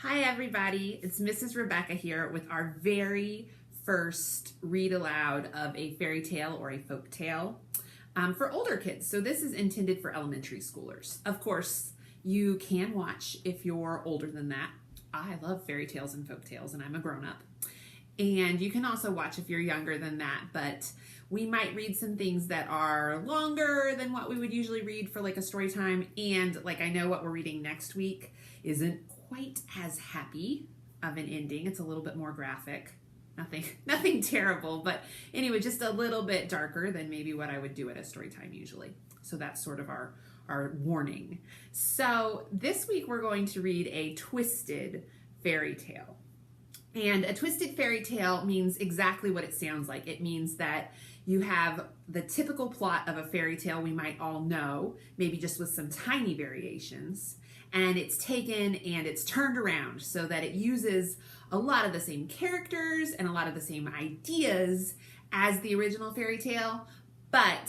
Hi everybody, it's Mrs. Rebecca here with our very first read aloud of a fairy tale or a folk tale for older kids. So this is intended for elementary schoolers. Of course, you can watch if you're older than that. I love fairy tales and folk tales and I'm a grown-up. And you can also watch if you're younger than that, but we might read some things that are longer than what we would usually read for like a story time. And like I know what we're reading next week isn't quite as happy of an ending. It's a little bit more graphic. Nothing terrible, but anyway, just a little bit darker than maybe what I would do at a story time usually. So that's sort of our warning. So this week we're going to read a twisted fairy tale. And a twisted fairy tale means exactly what it sounds like. It means that you have the typical plot of a fairy tale we might all know, maybe just with some tiny variations, and it's taken and it's turned around so that it uses a lot of the same characters and a lot of the same ideas as the original fairy tale, but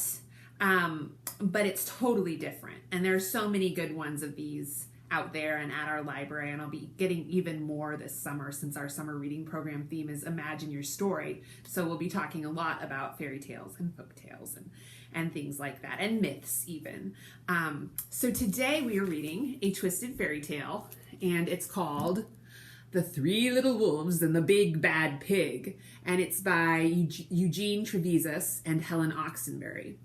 it's totally different. And there's so many good ones of these out there and at our library, and I'll be getting even more this summer since our summer reading program theme is Imagine Your Story. So we'll be talking a lot about fairy tales and folk tales and things like that, and myths even. So today we are reading a twisted fairy tale, and it's called The Three Little Wolves and the Big Bad Pig, and it's by Eugene Trevisan and Helen Oxenbury.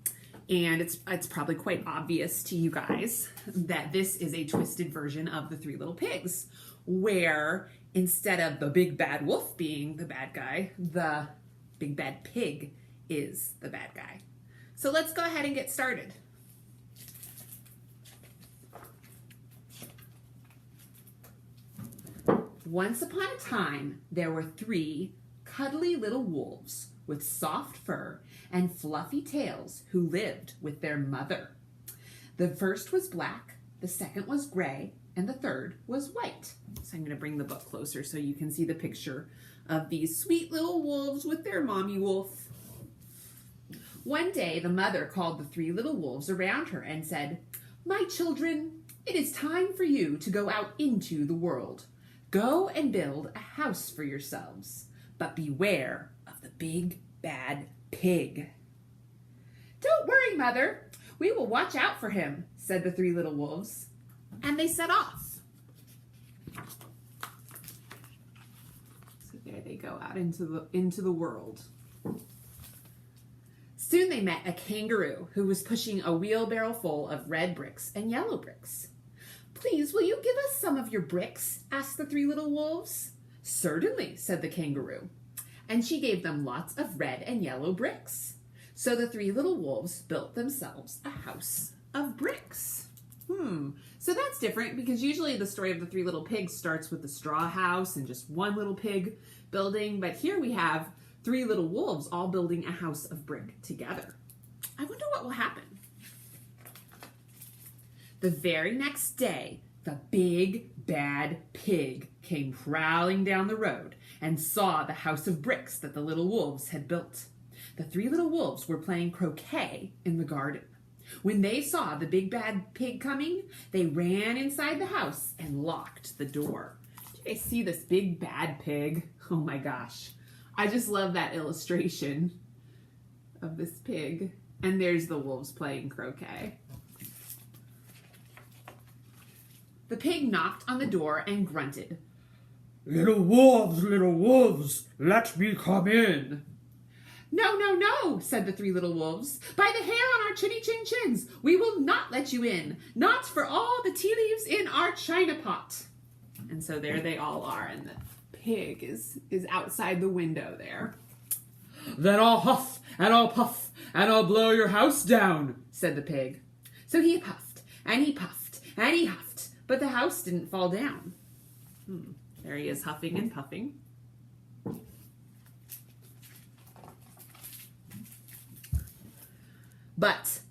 And it's probably quite obvious to you guys that this is a twisted version of The Three Little Pigs, where instead of the big bad wolf being the bad guy, the big bad pig is the bad guy. So let's go ahead and get started. Once upon a time, there were three cuddly little wolves with soft fur and fluffy tails who lived with their mother. The first was black, the second was gray, and the third was white. So I'm going to bring the book closer so you can see the picture of these sweet little wolves with their mommy wolf. One day, the mother called the three little wolves around her and said, "My children, it is time for you to go out into the world. Go and build a house for yourselves, but beware of the big bad pig." "Don't worry, Mother. We will watch out for him," said the three little wolves. And they set off. So there they go out into the world. Soon they met a kangaroo who was pushing a wheelbarrow full of red bricks and yellow bricks. "Please, will you give us some of your bricks?" asked the three little wolves. "Certainly," said the kangaroo. And she gave them lots of red and yellow bricks. So the three little wolves built themselves a house of bricks. So that's different because usually the story of the three little pigs starts with the straw house and just one little pig building. But here we have three little wolves all building a house of brick together. I wonder what will happen. The very next day, the big bad pig came prowling down the road and saw the house of bricks that the little wolves had built. The three little wolves were playing croquet in the garden. When they saw the big bad pig coming, they ran inside the house and locked the door. Do you guys see this big bad pig? Oh my gosh. I just love that illustration of this pig. And there's the wolves playing croquet. The pig knocked on the door and grunted, little wolves, let me come in." "No, no, no," said the three little wolves. "By the hair on our chinny chin chins, we will not let you in. Not for all the tea leaves in our china pot." And so there they all are, and the pig is outside the window there. "Then I'll huff and I'll puff and I'll blow your house down," said the pig. So he puffed and he puffed and he huffed, but the house didn't fall down. There he is huffing and puffing. But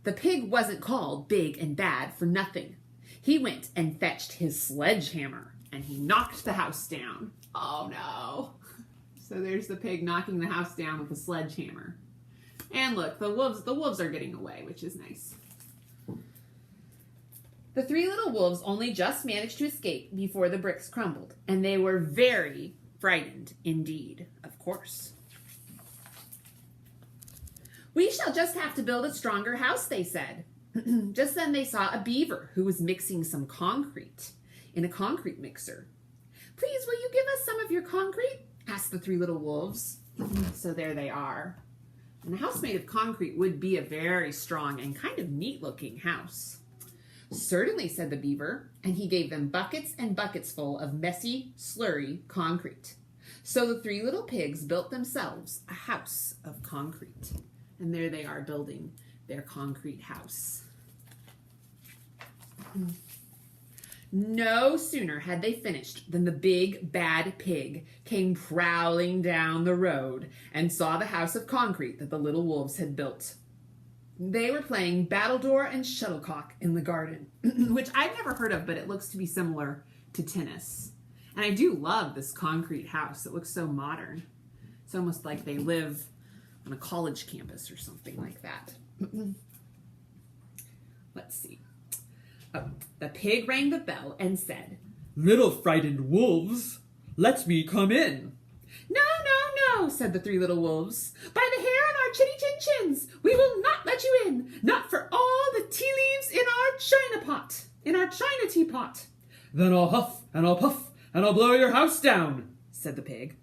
the pig wasn't called big and bad for nothing. He went and fetched his sledgehammer and he knocked the house down. Oh no. So there's the pig knocking the house down with a sledgehammer. And look, the wolves are getting away, which is nice. The three little wolves only just managed to escape before the bricks crumbled, and they were very frightened indeed, of course. "We shall just have to build a stronger house," they said. Just then they saw a beaver who was mixing some concrete in a concrete mixer. "Please, will you give us some of your concrete?" asked the three little wolves. So there they are. And a house made of concrete would be a very strong and kind of neat-looking house. "Certainly," said the beaver, and he gave them buckets and buckets full of messy, slurry concrete. So the three little pigs built themselves a house of concrete. And there they are building their concrete house. No sooner had they finished than the big bad pig came prowling down the road and saw the house of concrete that the little wolves had built. They were playing battledore and shuttlecock in the garden, which I've never heard of, but it looks to be similar to tennis. And I do love this concrete house. It looks so modern. It's almost like they live on a college campus or something like that. Let's see. Oh, the pig rang the bell and said, "Little frightened wolves, let me come in." "No, no, no," said the three little wolves. "By the hair on our chinny-chin-chins, we will not let you in, not for all the tea leaves in our china pot, in our china teapot." "Then I'll huff and I'll puff and I'll blow your house down," said the pig.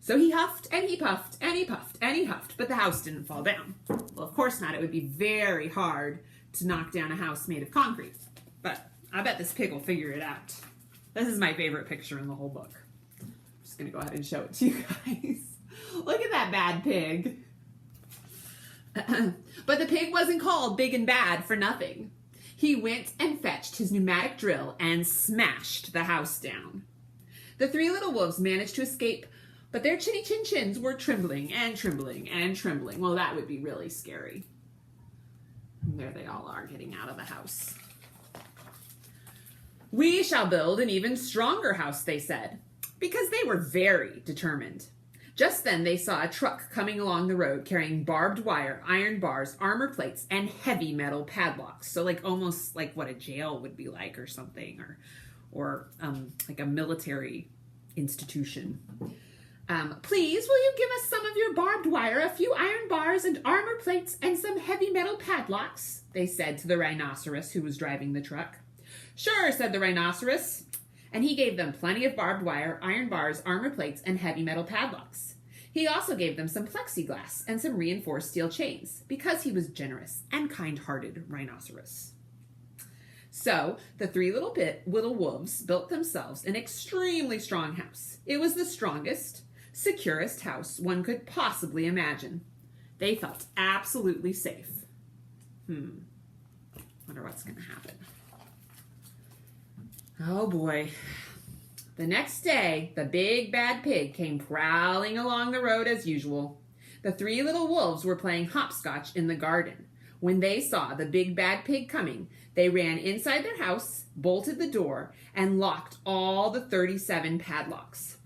So he huffed and he puffed and he puffed and he huffed, but the house didn't fall down. Well, of course not. It would be very hard to knock down a house made of concrete. But I bet this pig will figure it out. This is my favorite picture in the whole book. I'm just going to go ahead and show it to you guys. Look at that bad pig. But the pig wasn't called big and bad for nothing. He went and fetched his pneumatic drill and smashed the house down. The three little wolves managed to escape, but their chinny-chin-chins were trembling and trembling and trembling. Well, that would be really scary. And there they all are getting out of the house. "We shall build an even stronger house," they said, because they were very determined. Just then they saw a truck coming along the road carrying barbed wire, iron bars, armor plates, and heavy metal padlocks. So like almost like what a jail would be like or something, or like a military institution. "Please, will you give us some of your barbed wire, a few iron bars and armor plates, and some heavy metal padlocks?" they said to the rhinoceros who was driving the truck. "Sure," said the rhinoceros, and he gave them plenty of barbed wire, iron bars, armor plates, and heavy metal padlocks. He also gave them some plexiglass and some reinforced steel chains, because he was generous and kind-hearted rhinoceros. So the three little wolves built themselves an extremely strong house. It was the strongest, securest house one could possibly imagine. They felt absolutely safe. Wonder what's going to happen. Oh boy. The next day, the big bad pig came prowling along the road as usual. The three little wolves were playing hopscotch in the garden. When they saw the big bad pig coming, they ran inside their house, bolted the door, and locked all the 37 padlocks.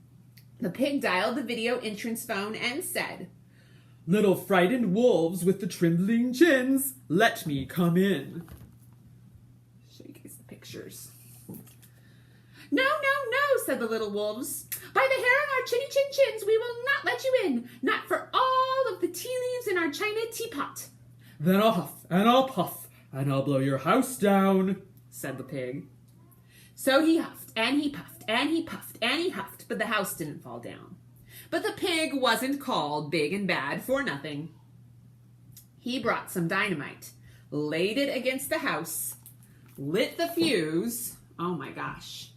The pig dialed the video entrance phone and said, "Little frightened wolves with the trembling chins, let me come in." Show you guys the pictures. "No, no, no," said the little wolves. "By the hair on our chinny-chin-chins, we will not let you in, not for all of the tea leaves in our china teapot." "Then I'll huff and I'll puff and I'll blow your house down," said the pig. So he huffed and he puffed and he puffed and he huffed, but the house didn't fall down. But the pig wasn't called big and bad for nothing. He brought some dynamite, laid it against the house, lit the fuse. Oh my gosh.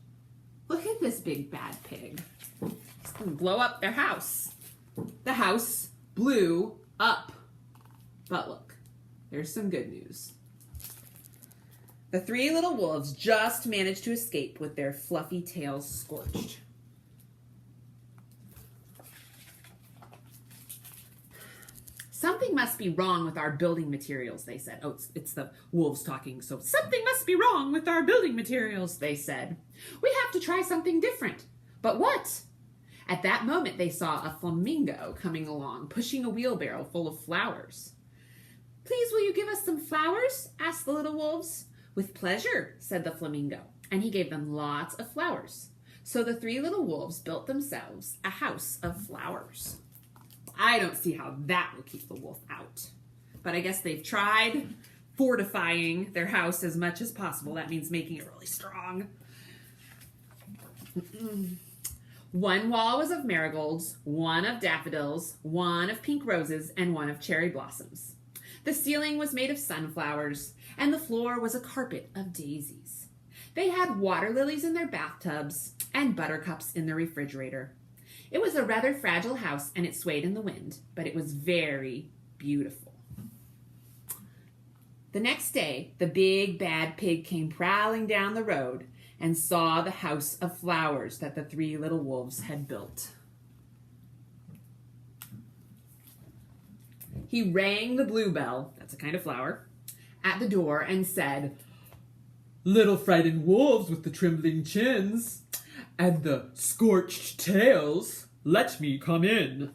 Look at this big bad pig. He's going to blow up their house. The house blew up. But look, there's some good news. The three little wolves just managed to escape with their fluffy tails scorched. "Something must be wrong with our building materials," they said. Oh, it's the wolves talking. So, "Something must be wrong with our building materials," they said. "We have to try something different." But what? At that moment, they saw a flamingo coming along, pushing a wheelbarrow full of flowers. "Please, will you give us some flowers?" asked the little wolves. "With pleasure," said the flamingo, and he gave them lots of flowers. So the three little wolves built themselves a house of flowers. I don't see how that will keep the wolf out. But I guess they've tried fortifying their house as much as possible. That means making it really strong. One wall was of marigolds, one of daffodils, one of pink roses, and one of cherry blossoms. The ceiling was made of sunflowers, and the floor was a carpet of daisies. They had water lilies in their bathtubs and buttercups in the refrigerator. It was a rather fragile house, and it swayed in the wind, but it was very beautiful. The next day, the big bad pig came prowling down the road and saw the house of flowers that the three little wolves had built. He rang the bluebell, that's a kind of flower, at the door and said, "Little frightened wolves with the trembling chins and the scorched tails, let me come in."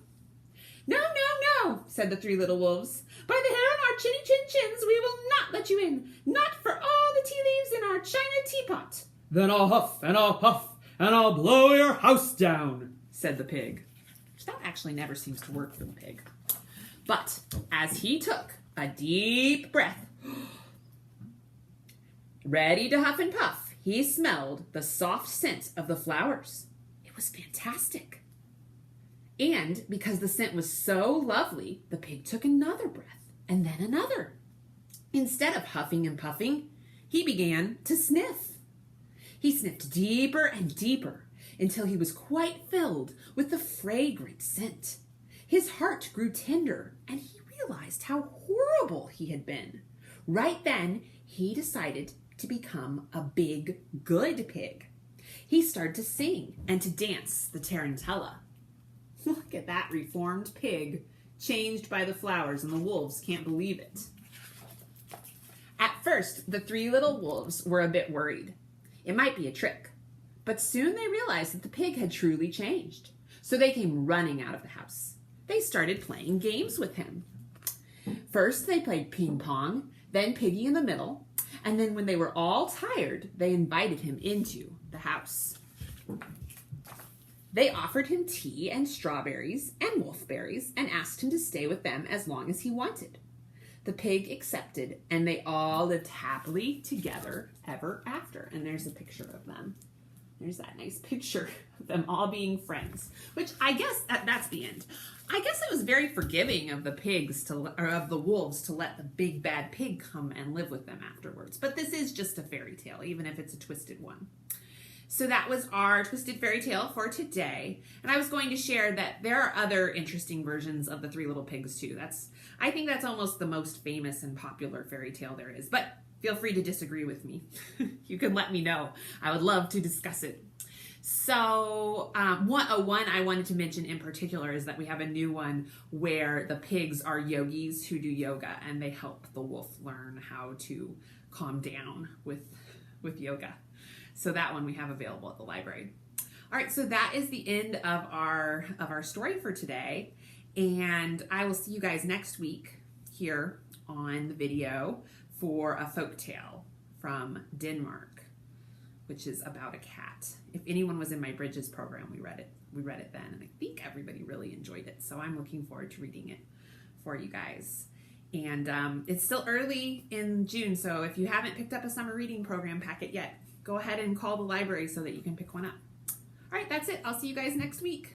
"No, no, no," said the three little wolves. "By the hair on our chinny chin chins, we will not let you in. Not for all the tea leaves in our china teapot." "Then I'll huff and I'll puff and I'll blow your house down," said the pig. That actually never seems to work for the pig. But as he took a deep breath, ready to huff and puff, he smelled the soft scent of the flowers. It was fantastic. And because the scent was so lovely, the pig took another breath and then another. Instead of huffing and puffing, he began to sniff. He sniffed deeper and deeper until he was quite filled with the fragrant scent. His heart grew tender, and he realized how horrible he had been. Right then, he decided to become a big, good pig. He started to sing and to dance the tarantella. Look at that reformed pig, changed by the flowers, and the wolves can't believe it. At first, the three little wolves were a bit worried. It might be a trick, but soon they realized that the pig had truly changed. So they came running out of the house. They started playing games with him. First, they played ping pong, then piggy in the middle, and then when they were all tired, they invited him into the house. They offered him tea and strawberries and wolfberries and asked him to stay with them as long as he wanted. The pig accepted, and they all lived happily together ever after. And there's a picture of them. There's that nice picture of them all being friends, which I guess that's the end. I guess it was very forgiving of the of the wolves to let the big bad pig come and live with them afterwards. But this is just a fairy tale, even if it's a twisted one. So that was our twisted fairy tale for today. And I was going to share that there are other interesting versions of the Three Little Pigs too. I think that's almost the most famous and popular fairy tale there is. But feel free to disagree with me. You can let me know. I would love to discuss it. So one I wanted to mention in particular is that we have a new one where the pigs are yogis who do yoga, and they help the wolf learn how to calm down with yoga. So that one we have available at the library. All right, so that is the end of our story for today, and I will see you guys next week here on the video for a folk tale from Denmark, which is about a cat. If anyone was in my Bridges program, we read it then, and I think everybody really enjoyed it. So I'm looking forward to reading it for you guys. And it's still early in June, so if you haven't picked up a summer reading program packet yet, go ahead and call the library so that you can pick one up. All right, that's it. I'll see you guys next week.